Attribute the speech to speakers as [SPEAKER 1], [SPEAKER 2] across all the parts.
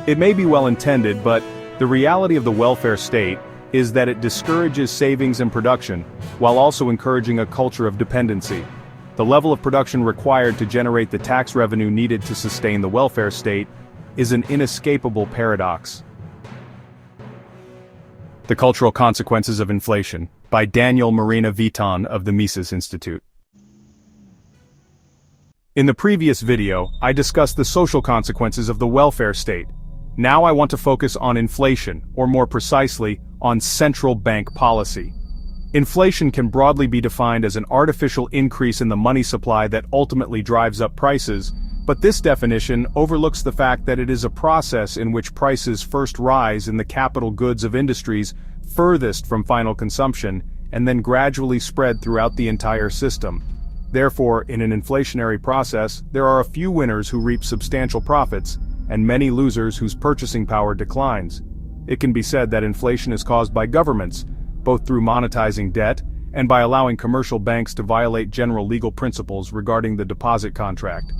[SPEAKER 1] It may be well-intended, but the reality of the welfare state is that it discourages savings and production, while also encouraging a culture of dependency. The level of production required to generate the tax revenue needed to sustain the welfare state is an inescapable paradox. The Cultural Consequences of Inflation, by Daniel Morena Viton of the Mises Institute. In the previous video, I discussed the social consequences of the welfare state. Now I want to focus on inflation, or more precisely, on central bank policy. Inflation can broadly be defined as an artificial increase in the money supply that ultimately drives up prices, but this definition overlooks the fact that it is a process in which prices first rise in the capital goods of industries furthest from final consumption, and then gradually spread throughout the entire system. Therefore, in an inflationary process, there are a few winners who reap substantial profits, and many losers whose purchasing power declines. It can be said that inflation is caused by governments, both through monetizing debt, and by allowing commercial banks to violate general legal principles regarding the deposit contract.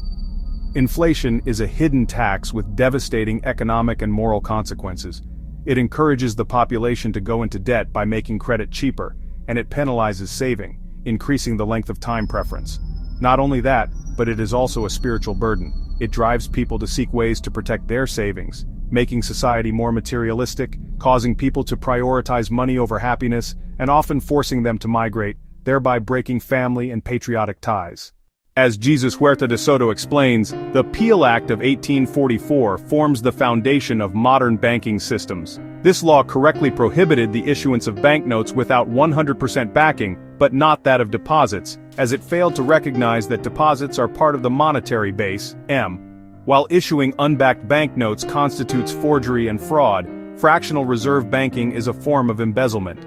[SPEAKER 1] Inflation is a hidden tax with devastating economic and moral consequences. It encourages the population to go into debt by making credit cheaper, and it penalizes saving, increasing the length of time preference. Not only that, but it is also a spiritual burden. It drives people to seek ways to protect their savings, making society more materialistic, causing people to prioritize money over happiness, and often forcing them to migrate, thereby breaking family and patriotic ties. As Jesus Huerta de Soto explains, the Peel Act of 1844 forms the foundation of modern banking systems. This law correctly prohibited the issuance of banknotes without 100% backing, but not that of deposits, as it failed to recognize that deposits are part of the monetary base, M. While issuing unbacked banknotes constitutes forgery and fraud, fractional reserve banking is a form of embezzlement.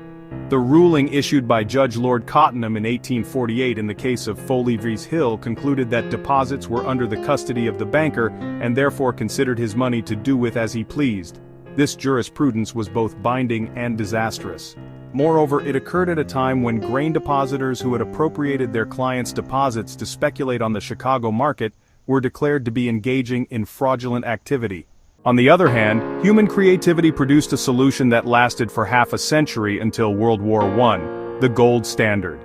[SPEAKER 1] The ruling issued by Judge Lord Cottenham in 1848 in the case of Foley v. Hill concluded that deposits were under the custody of the banker and therefore considered his money to do with as he pleased. This jurisprudence was both binding and disastrous. Moreover, it occurred at a time when grain depositors who had appropriated their clients' deposits to speculate on the Chicago market were declared to be engaging in fraudulent activity. On the other hand, human creativity produced a solution that lasted for half a century until World War I, the gold standard.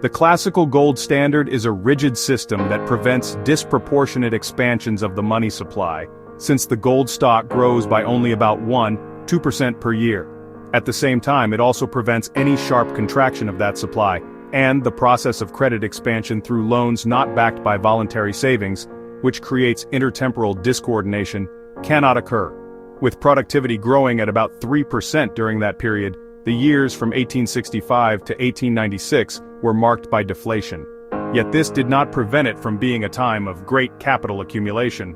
[SPEAKER 1] The classical gold standard is a rigid system that prevents disproportionate expansions of the money supply, since the gold stock grows by only about 1–2% per year. At the same time, it also prevents any sharp contraction of that supply, and the process of credit expansion through loans not backed by voluntary savings, which creates intertemporal discoordination, cannot occur. With productivity growing at about 3% during that period, the years from 1865 to 1896 were marked by deflation. Yet this did not prevent it from being a time of great capital accumulation.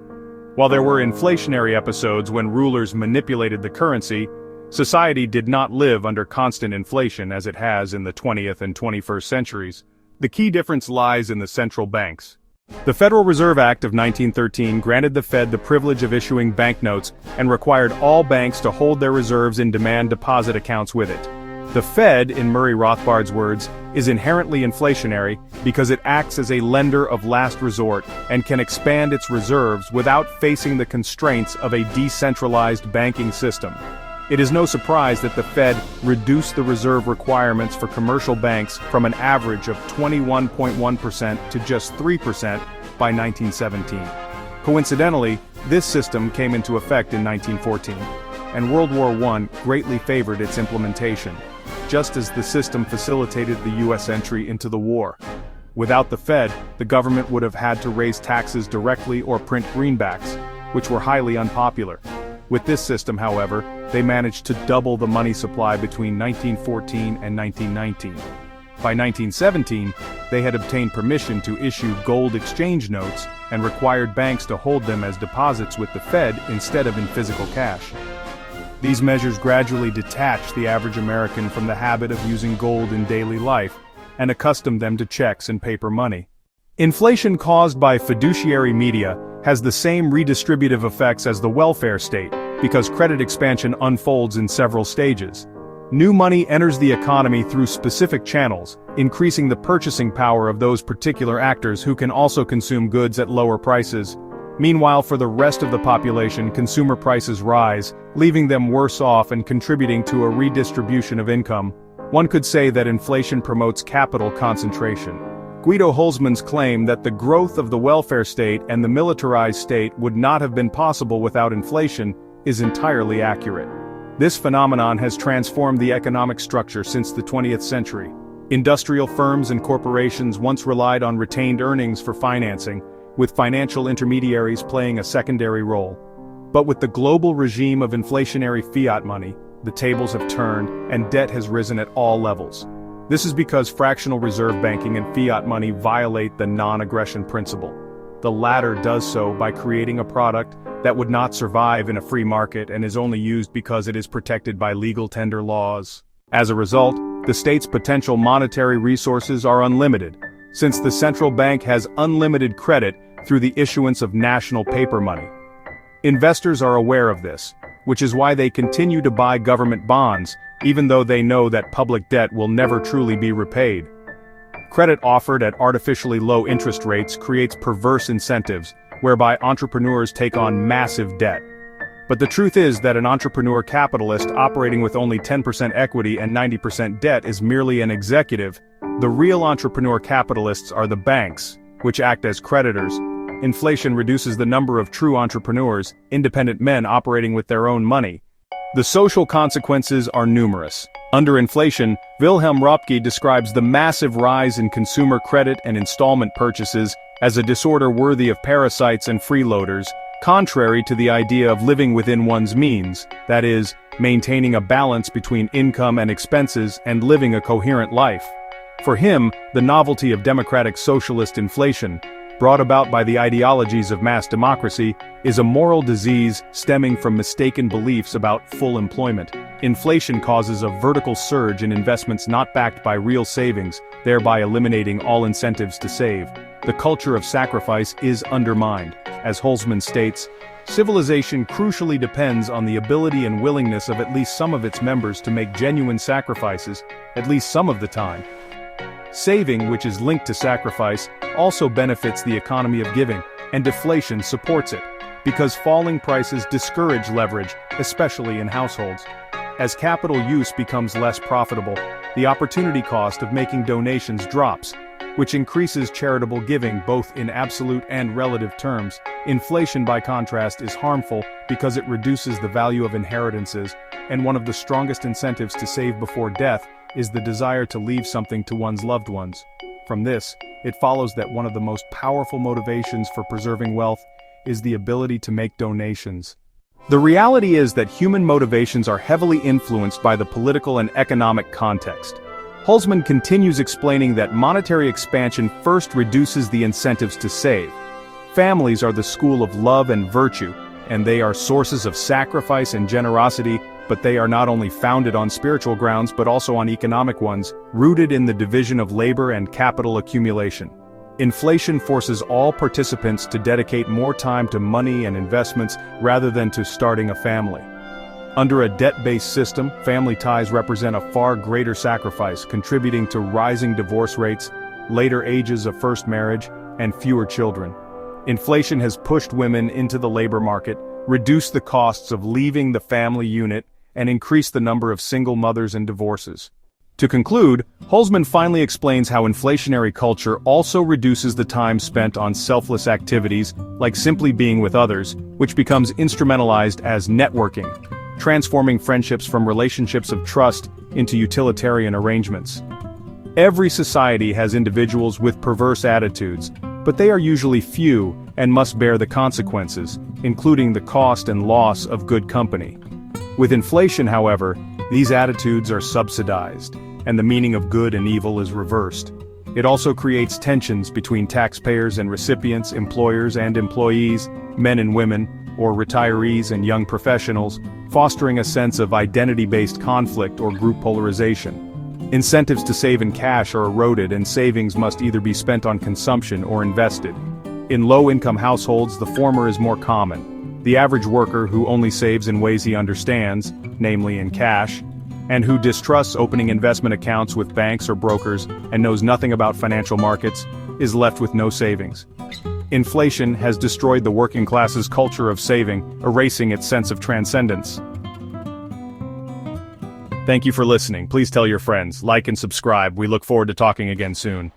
[SPEAKER 1] While there were inflationary episodes when rulers manipulated the currency, society did not live under constant inflation as it has in the 20th and 21st centuries. The key difference lies in the central banks. The Federal Reserve Act of 1913 granted the Fed the privilege of issuing banknotes and required all banks to hold their reserves in demand deposit accounts with it. The Fed, in Murray Rothbard's words, is inherently inflationary because it acts as a lender of last resort and can expand its reserves without facing the constraints of a decentralized banking system. It is no surprise that the Fed reduced the reserve requirements for commercial banks from an average of 21.1% to just 3% by 1917. Coincidentally, this system came into effect in 1914, and World War I greatly favored its implementation, just as the system facilitated the U.S. entry into the war. Without the Fed, the government would have had to raise taxes directly or print greenbacks, which were highly unpopular. With this system, however, they managed to double the money supply between 1914 and 1919. By 1917, they had obtained permission to issue gold exchange notes and required banks to hold them as deposits with the Fed instead of in physical cash. These measures gradually detached the average American from the habit of using gold in daily life and accustomed them to checks and paper money. Inflation caused by fiduciary media has the same redistributive effects as the welfare state, because credit expansion unfolds in several stages. New money enters the economy through specific channels, increasing the purchasing power of those particular actors who can also consume goods at lower prices. Meanwhile, for the rest of the population, consumer prices rise, leaving them worse off and contributing to a redistribution of income. One could say that inflation promotes capital concentration. Guido Hülsmann's claim that the growth of the welfare state and the militarized state would not have been possible without inflation is entirely accurate. This phenomenon has transformed the economic structure since the 20th century. Industrial firms and corporations once relied on retained earnings for financing, with financial intermediaries playing a secondary role. But with the global regime of inflationary fiat money, the tables have turned and debt has risen at all levels. This is because fractional reserve banking and fiat money violate the non-aggression principle. The latter does so by creating a product that would not survive in a free market and is only used because it is protected by legal tender laws. As a result, the state's potential monetary resources are unlimited, since the central bank has unlimited credit through the issuance of national paper money. Investors are aware of this, which is why they continue to buy government bonds, even though they know that public debt will never truly be repaid. Credit offered at artificially low interest rates creates perverse incentives, whereby entrepreneurs take on massive debt. But the truth is that an entrepreneur capitalist operating with only 10% equity and 90% debt is merely an executive. The real entrepreneur capitalists are the banks, which act as creditors. Inflation reduces the number of true entrepreneurs, independent men operating with their own money. The social consequences are numerous. Under inflation, Wilhelm Röpke describes the massive rise in consumer credit and installment purchases as a disorder worthy of parasites and freeloaders, contrary to the idea of living within one's means, that is, maintaining a balance between income and expenses and living a coherent life. For him, the novelty of democratic socialist inflation, brought about by the ideologies of mass democracy, is a moral disease stemming from mistaken beliefs about full employment. Inflation causes a vertical surge in investments not backed by real savings, thereby eliminating all incentives to save. The culture of sacrifice is undermined. As Hülsmann states, civilization crucially depends on the ability and willingness of at least some of its members to make genuine sacrifices, at least some of the time. Saving, which is linked to sacrifice, also benefits the economy of giving, and deflation supports it, because falling prices discourage leverage, especially in households. As capital use becomes less profitable, the opportunity cost of making donations drops, which increases charitable giving both in absolute and relative terms. Inflation, by contrast, is harmful because it reduces the value of inheritances, and one of the strongest incentives to save before death is the desire to leave something to one's loved ones. From this, it follows that one of the most powerful motivations for preserving wealth is the ability to make donations. The reality is that human motivations are heavily influenced by the political and economic context. Hülsmann continues explaining that monetary expansion first reduces the incentives to save. Families are the school of love and virtue, and they are sources of sacrifice and generosity, but they are not only founded on spiritual grounds but also on economic ones, rooted in the division of labor and capital accumulation. Inflation forces all participants to dedicate more time to money and investments rather than to starting a family. Under a debt-based system, family ties represent a far greater sacrifice, contributing to rising divorce rates, later ages of first marriage, and fewer children. Inflation has pushed women into the labor market, reduced the costs of leaving the family unit, and increased the number of single mothers and divorces. To conclude, Hülsmann finally explains how inflationary culture also reduces the time spent on selfless activities, like simply being with others, which becomes instrumentalized as networking, transforming friendships from relationships of trust into utilitarian arrangements. Every society has individuals with perverse attitudes, but they are usually few and must bear the consequences, including the cost and loss of good company. With inflation, however, these attitudes are subsidized, and the meaning of good and evil is reversed. It also creates tensions between taxpayers and recipients, employers and employees, men and women, or retirees and young professionals, fostering a sense of identity-based conflict or group polarization. Incentives to save in cash are eroded, and savings must either be spent on consumption or invested. In low-income households, the former is more common. The average worker who only saves in ways he understands, namely in cash, and who distrusts opening investment accounts with banks or brokers and knows nothing about financial markets, is left with no savings. Inflation has destroyed the working class's culture of saving, erasing its sense of transcendence. Thank you for listening. Please tell your friends, like and subscribe. We look forward to talking again soon.